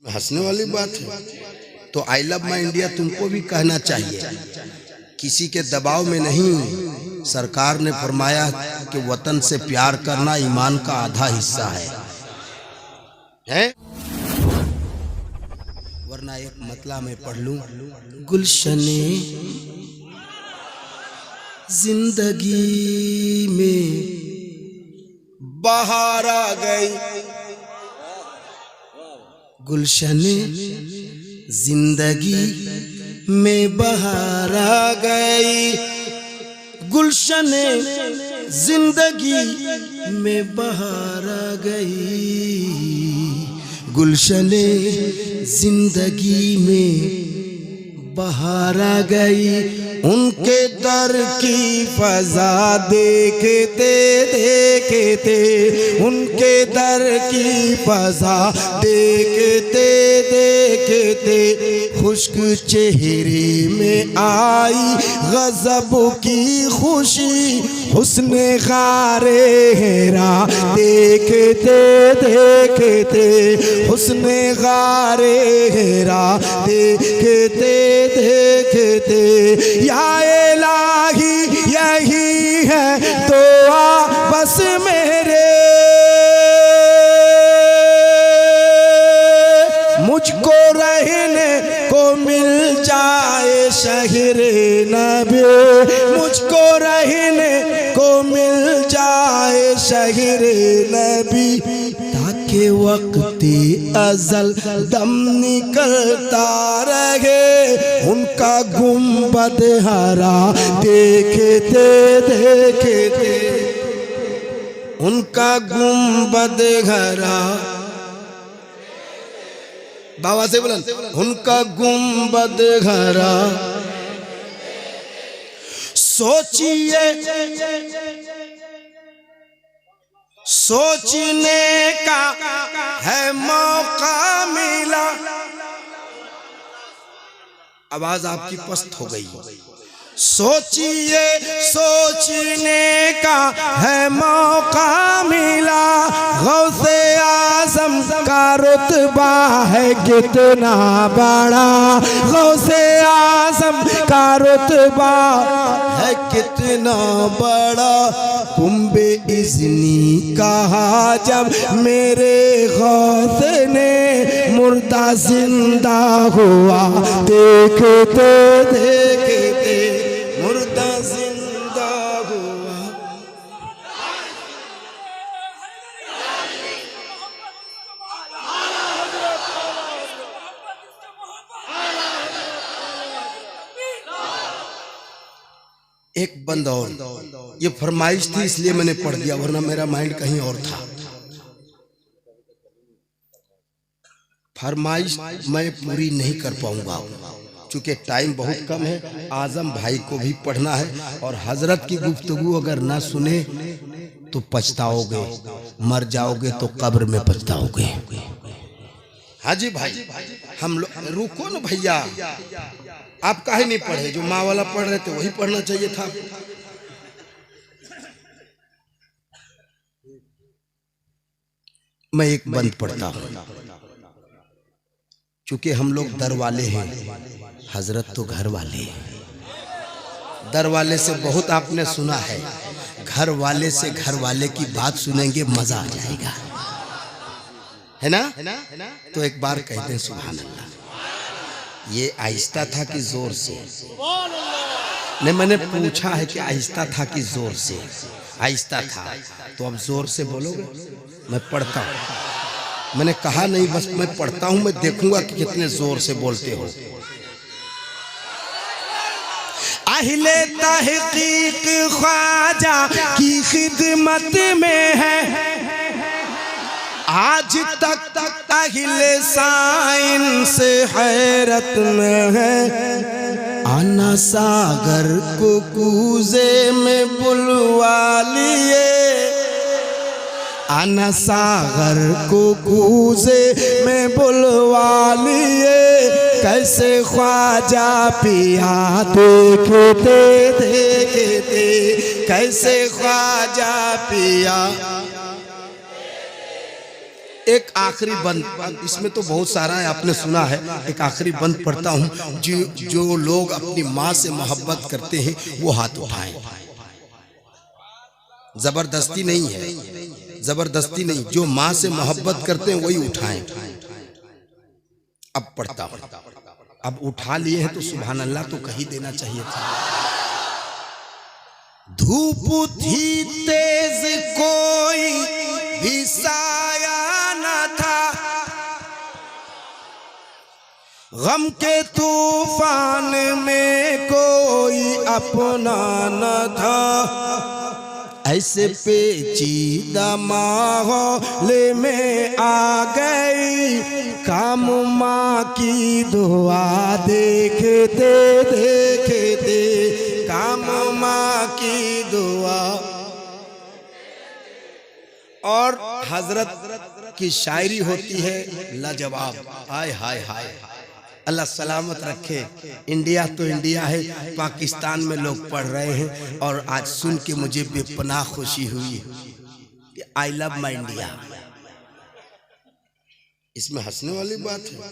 हंसने वाली बात है। तो आई लव माई इंडिया तुमको भी कहना चाहिए, किसी के दबाव में नहीं। सरकार ने फरमाया कि वतन से प्यार करना ईमान का आधा हिस्सा है? वरना एक मतला में पढ़ लूं, गुलशने जिंदगी में बहार आ गई, गुलशने जिंदगी में बहार आ गई, गुलशने जिंदगी में बहार आ गई, गुलशने जिंदगी में बहार आ गई। उनके दर की फजा देखते देखते, उनके दर की फजा देखते देखते, खुश्क चेहरे में आई गजब की खुशी, हुस्ने गारे हेरा देखते देखते, हुस्ने गारे हेरा देखते देखते, या इलाही यही है दुआ बस मेरे, मुझको रहने को मिल जाए शहरे नबी, मुझको रहने को मिल जाए शहरे नबी, ताकि वक्ती अज़ल दम निकलता रहे, उनका गुंबद हरा देखते देखते, उनका गुंबद हरा, बाबा से बुलंद, उनका गुंबद हरा। सोचिए सोचने का है मौका मिला, आवाज आपकी पस्त हो गई। सोचिए सोचने का है मौका मिला, गौसे आज़म का रुतबा है कितना बड़ा, गौसे आज़म का रुतबा है कितना बड़ा, कुंबे इज़्नी कहा जब मेरे गौस ने, मुर्दा जिंदा हुआ देखते देखते, मुर्दा जिंदा हुआ। एक बंद और, ये फरमाइश थी इसलिए मैंने पढ़ दिया, वरना मेरा माइंड कहीं और था। फरमाइश मैं पूरी नहीं कर पाऊंगा क्योंकि टाइम बहुत कम है। आजम भाई को भी पढ़ना है और हजरत की गुफ्तगू अगर ना सुने तो पछताओगे, मर जाओगे तो कब्र में पछताओगे। हाजी भाई हम लोग रुको ना भैया, आप काहे नहीं पढ़े? जो माँ वाला पढ़ रहे थे वही पढ़ना चाहिए था। मैं एक बंद पढ़ता हूँ क्योंकि हम लोग दर वाले हैं, हजरत तो घर वाले हैं। दर वाले से बहुत आपने सुना है, घर वाले से घर वाले की बात सुनेंगे मजा आ जाएगा, है ना? तो एक बार कहते हैं सुभान अल्लाह। ये आहिस्ता था कि जोर से? नहीं, मैंने पूछा है कि आहिस्ता था कि जोर से? आहिस्ता था, तो अब जोर से बोलोगे? मैं पढ़ता हूँ, मैंने कहा नहीं, बस मैं पढ़ता हूँ, मैं देखूंगा कि कितने जोर से बोलते हो। अहले तहकीक ख्वाजा की खिदमत में है, आज तक अहले साइंस हैरत में है, आना सागर को कूजे में बुलवा लिए, आना सागर को कूजे में बुलवा लिए, कैसे ख्वाजा पिया देखते देखते, कैसे ख्वाजा पिया एक आखिरी बंद, इसमें तो बहुत सारा है, आपने सुना है। एक आखिरी बंद पढ़ता हूँ। जो लोग अपनी माँ से मोहब्बत करते हैं वो हाथ उठाएं। जबरदस्ती नहीं है, जबरदस्ती नहीं। जो माँ से मोहब्बत करते हैं वही उठाएं। अब पढ़ता हूँ। अब उठा लिए हैं तो सुभान अल्लाह तो कही देना चाहिए था। धूप थी तेज कोई भी साया न था, गम के तूफान में कोई अपना न था। ऐसे पेचीदा माहौल में आ गई, काम माँ की दुआ देखते देखते, काम माँ की दुआ। और हजरत की शायरी होती है लाजवाब। हाय हाय हाय, अल्लाह सलामत रखे। इंडिया तो इंडिया है, पाकिस्तान में लोग पढ़ रहे हैं और आज सुन के मुझे बेपनाह खुशी हुई। आई लव माई इंडिया, इसमें हंसने वाली बात है।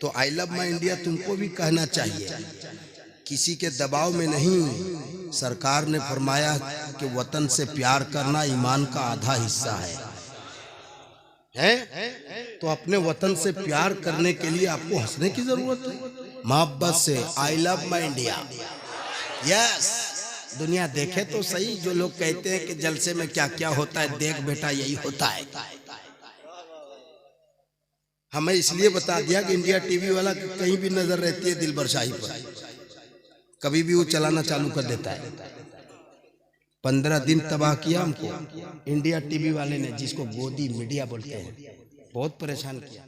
तो आई लव माई इंडिया तुमको भी कहना चाहिए, किसी के दबाव में नहीं। सरकार ने फरमाया कि वतन से प्यार करना ईमान का आधा हिस्सा है। तो अपने वतन से प्यार करने के लिए आपको हंसने की जरूरत है, मोहब्बत से। I love my India, yes. दुनिया देखे तो सही, जो लोग कहते हैं कि जलसे में क्या क्या होता है, देख बेटा यही होता है। हमें इसलिए बता दिया कि इंडिया टीवी वाला कहीं भी नजर रहती है दिलबर शाही पर, कभी भी वो चलाना चालू कर देता है। 15 दिन तबाह किया हमको इंडिया टीवी वाले ने, जिसको गोदी मीडिया बोलते हैं, बहुत परेशान किया।